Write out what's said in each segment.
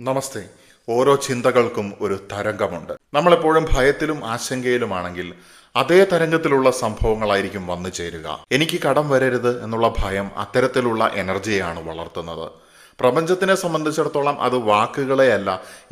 നമസ്തേ. ഓരോ ചിന്തകൾക്കും ഒരു തരംഗമുണ്ട്. നമ്മളെപ്പോഴും ഭയത്തിലും ആശങ്കയിലുമാണെങ്കിൽ അതേ തരംഗത്തിലുള്ള സംഭവങ്ങളായിരിക്കും വന്നു ചേരുക. എനിക്ക് കടം വരരുത് എന്നുള്ള ഭയം അത്തരത്തിലുള്ള എനർജിയാണ് വളർത്തുന്നത്. പ്രപഞ്ചത്തിനെ സംബന്ധിച്ചിടത്തോളം അത് വാക്കുകളെയല്ല,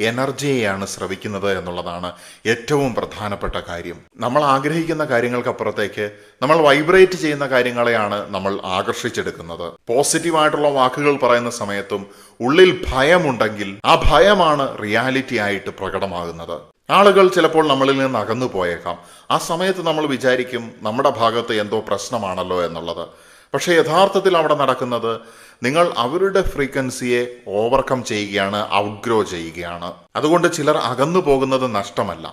എനർജിയെയാണ് സ്രവിക്കുന്നത് എന്നുള്ളതാണ് ഏറ്റവും പ്രധാനപ്പെട്ട കാര്യം. നമ്മൾ ആഗ്രഹിക്കുന്ന കാര്യങ്ങൾക്കപ്പുറത്തേക്ക് നമ്മൾ വൈബ്രേറ്റ് ചെയ്യുന്ന കാര്യങ്ങളെയാണ് നമ്മൾ ആകർഷിച്ചെടുക്കുന്നത്. പോസിറ്റീവായിട്ടുള്ള വാക്കുകൾ പറയുന്ന സമയത്തും ഉള്ളിൽ ഭയമുണ്ടെങ്കിൽ ആ ഭയമാണ് റിയാലിറ്റി ആയിട്ട് പ്രകടമാകുന്നത്. ആളുകൾ ചിലപ്പോൾ നമ്മളിൽ നിന്ന് അകന്നു പോയേക്കാം. ആ സമയത്ത് നമ്മൾ വിചാരിക്കും നമ്മുടെ ഭാഗത്ത് എന്തോ പ്രശ്നമാണല്ലോ എന്നുള്ളത്. പക്ഷെ യഥാർത്ഥത്തിൽ അവിടെ നടക്കുന്നത് നിങ്ങൾ അവരുടെ ഫ്രീക്വൻസിയെ ഓവർകം ചെയ്യുകയാണ്, ഔട്ട്ഗ്രോ ചെയ്യുകയാണ്. അതുകൊണ്ട് ചിലർ അകന്നു പോകുന്നത് നഷ്ടമല്ല,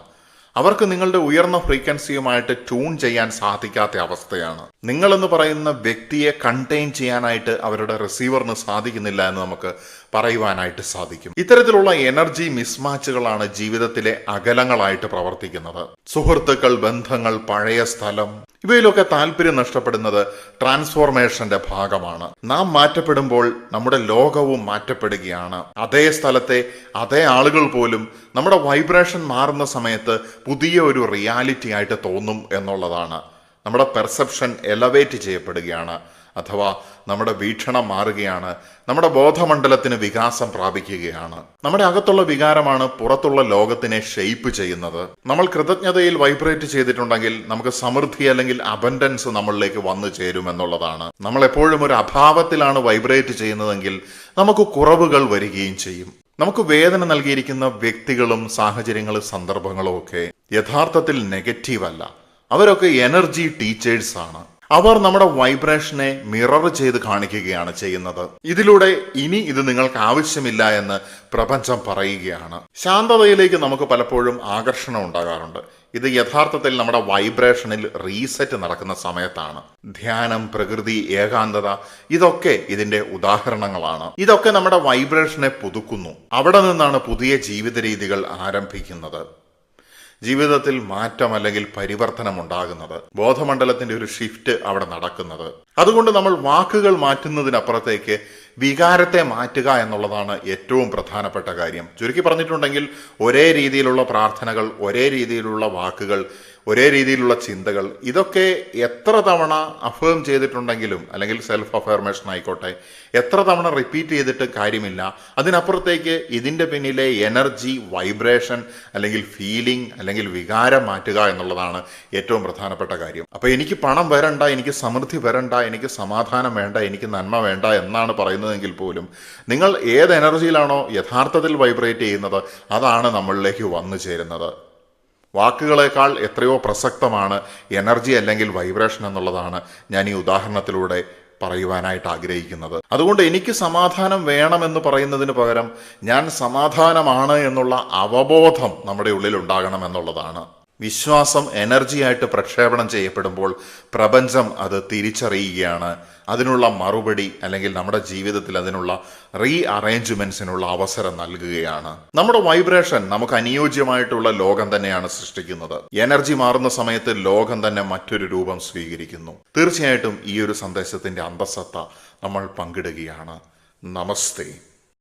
അവർക്ക് നിങ്ങളുടെ ഉയർന്ന ഫ്രീക്വൻസിയുമായിട്ട് ട്യൂൺ ചെയ്യാൻ സാധിക്കാത്ത അവസ്ഥയാണ്. നിങ്ങളെന്ന് പറയുന്ന വ്യക്തിയെ കണ്ടെയ്ൻ ചെയ്യാനായിട്ട് അവരുടെ റിസീവറിന് സാധിക്കുന്നില്ല എന്ന് നമുക്ക് പറയുവാനായിട്ട് സാധിക്കും. ഇത്തരത്തിലുള്ള എനർജി മിസ്മാച്ചുകളാണ് ജീവിതത്തിലെ അകലങ്ങളായിട്ട് പ്രവർത്തിക്കുന്നത്. സുഹൃത്തുക്കൾ, ബന്ധങ്ങൾ, പഴയ സ്ഥലം, ഇവയിലൊക്കെ താല്പര്യം നഷ്ടപ്പെടുന്നത് ട്രാൻസ്ഫോർമേഷന്റെ ഭാഗമാണ്. നാം മാറ്റപ്പെടുമ്പോൾ നമ്മുടെ ലോകവും മാറ്റപ്പെടുകയാണ്. അതേ സ്ഥലത്തെ അതേ ആളുകൾ പോലും നമ്മുടെ വൈബ്രേഷൻ മാറുന്ന സമയത്ത് പുതിയ ഒരു റിയാലിറ്റി ആയിട്ട് തോന്നും എന്നുള്ളതാണ്. നമ്മുടെ പെർസെപ്ഷൻ എലവേറ്റ് ചെയ്യപ്പെടുകയാണ്, അഥവാ നമ്മുടെ വീക്ഷണം മാറുകയാണ്. നമ്മുടെ ബോധമണ്ഡലത്തിന് വികാസം പ്രാപിക്കുകയാണ്. നമ്മുടെ അകത്തുള്ള വികാരമാണ് പുറത്തുള്ള ലോകത്തിനെ ഷെയ്പ്പ് ചെയ്യുന്നത്. നമ്മൾ കൃതജ്ഞതയിൽ വൈബ്രേറ്റ് ചെയ്തിട്ടുണ്ടെങ്കിൽ നമുക്ക് സമൃദ്ധി അല്ലെങ്കിൽ അബൻഡൻസ് നമ്മളിലേക്ക് വന്നു ചേരുമെന്നുള്ളതാണ്. നമ്മൾ എപ്പോഴും ഒരു അഭാവത്തിലാണ് വൈബ്രേറ്റ് ചെയ്യുന്നതെങ്കിൽ നമുക്ക് കുറവുകൾ വരികയും ചെയ്യും. നമുക്ക് വേദന നൽകിയിരിക്കുന്ന വ്യക്തികളും സാഹചര്യങ്ങളും സന്ദർഭങ്ങളും ഒക്കെ യഥാർത്ഥത്തിൽ നെഗറ്റീവ് അല്ല, അവരൊക്കെ എനർജി ടീച്ചേഴ്സ് ആണ്. അവർ നമ്മുടെ വൈബ്രേഷനെ മിറർ ചെയ്ത് കാണിക്കുകയാണ് ചെയ്യുന്നത്. ഇതിലൂടെ ഇനി ഇത് നിങ്ങൾക്ക് ആവശ്യമില്ല എന്ന് പ്രപഞ്ചം പറയുകയാണ്. ശാന്തതയിലേക്ക് നമുക്ക് പലപ്പോഴും ആകർഷണം ഉണ്ടാകാറുണ്ട്. ഇത് യഥാർത്ഥത്തിൽ നമ്മുടെ വൈബ്രേഷനിൽ റീസെറ്റ് നടക്കുന്ന സമയത്താണ്. ധ്യാനം, പ്രകൃതി, ഏകാന്തത, ഇതൊക്കെ ഇതിന്റെ ഉദാഹരണങ്ങളാണ്. ഇതൊക്കെ നമ്മുടെ വൈബ്രേഷനെ പുതുക്കുന്നു. അവിടെ നിന്നാണ് പുതിയ ജീവിത രീതികൾ ആരംഭിക്കുന്നത്. ജീവിതത്തിൽ മാറ്റം അല്ലെങ്കിൽ പരിവർത്തനം ഉണ്ടാകുന്നത്, ബോധമണ്ഡലത്തിന്റെ ഒരു ഷിഫ്റ്റ് അവിടെ നടക്കുന്നത്. അതുകൊണ്ട് നമ്മൾ വാക്കുകൾ മാറ്റുന്നതിനപ്പുറത്തേക്ക് വികാരത്തെ മാറ്റുക എന്നുള്ളതാണ് ഏറ്റവും പ്രധാനപ്പെട്ട കാര്യം. ചുരുക്കി പറഞ്ഞിട്ടുണ്ടെങ്കിൽ ഒരേ രീതിയിലുള്ള പ്രാർത്ഥനകൾ, ഒരേ രീതിയിലുള്ള വാക്കുകൾ, ഒരേ രീതിയിലുള്ള ചിന്തകൾ, ഇതൊക്കെ എത്ര തവണ അഫേം ചെയ്തിട്ടുണ്ടെങ്കിലും, അല്ലെങ്കിൽ സെൽഫ് അഫർമേഷൻ ആയിക്കോട്ടെ, എത്ര തവണ റിപ്പീറ്റ് ചെയ്തിട്ട് കാര്യമില്ല. അതിനപ്പുറത്തേക്ക് ഇതിൻ്റെ പിന്നിലെ എനർജി, വൈബ്രേഷൻ, അല്ലെങ്കിൽ ഫീലിംഗ്, അല്ലെങ്കിൽ വികാരം മാറ്റുക എന്നുള്ളതാണ് ഏറ്റവും പ്രധാനപ്പെട്ട കാര്യം. അപ്പോൾ എനിക്ക് പണം വരണ്ട, എനിക്ക് സമൃദ്ധി വരണ്ട, എനിക്ക് സമാധാനം വേണ്ട, എനിക്ക് നന്മ വേണ്ട എന്നാണ് പറയുന്നതെങ്കിൽ പോലും നിങ്ങൾ ഏത് എനർജിയിലാണോ യഥാർത്ഥത്തിൽ വൈബ്രേറ്റ് ചെയ്യുന്നത് അതാണ് നമ്മളിലേക്ക് വന്നു ചേരുന്നത്. വാക്കുകളേക്കാൾ എത്രയോ പ്രസക്തമാണ് എനർജി അല്ലെങ്കിൽ വൈബ്രേഷൻ എന്നുള്ളതാണ് ഞാൻ ഈ ഉദാഹരണത്തിലൂടെ പറയുവാനായിട്ട് ആഗ്രഹിക്കുന്നത്. അതുകൊണ്ട് എനിക്ക് സമാധാനം വേണമെന്ന് പറയുന്നതിന് പകരം ഞാൻ സമാധാനമാണ് എന്നുള്ള അവബോധം നമ്മുടെ ഉള്ളിൽ ഉണ്ടാകണം എന്നുള്ളതാണ്. വിശ്വാസം എനർജിയായിട്ട് പ്രക്ഷേപണം ചെയ്യപ്പെടുമ്പോൾ പ്രപഞ്ചം അത് തിരിച്ചറിയുകയാണ്. അതിനുള്ള മറുപടി അല്ലെങ്കിൽ നമ്മുടെ ജീവിതത്തിൽ അതിനുള്ള റീ അറേഞ്ച്മെന്റ്സിനുള്ള അവസരം നൽകുകയാണ്. നമ്മുടെ വൈബ്രേഷൻ നമുക്ക് അനുയോജ്യമായിട്ടുള്ള ലോകം തന്നെയാണ് സൃഷ്ടിക്കുന്നത്. എനർജി മാറുന്ന സമയത്ത് ലോകം തന്നെ മറ്റൊരു രൂപം സ്വീകരിക്കുന്നു. തീർച്ചയായിട്ടും ഈ ഒരു സന്ദേശത്തിന്റെ അന്തസത്ത നമ്മൾ പങ്കിടുകയാണ്. നമസ്തേ.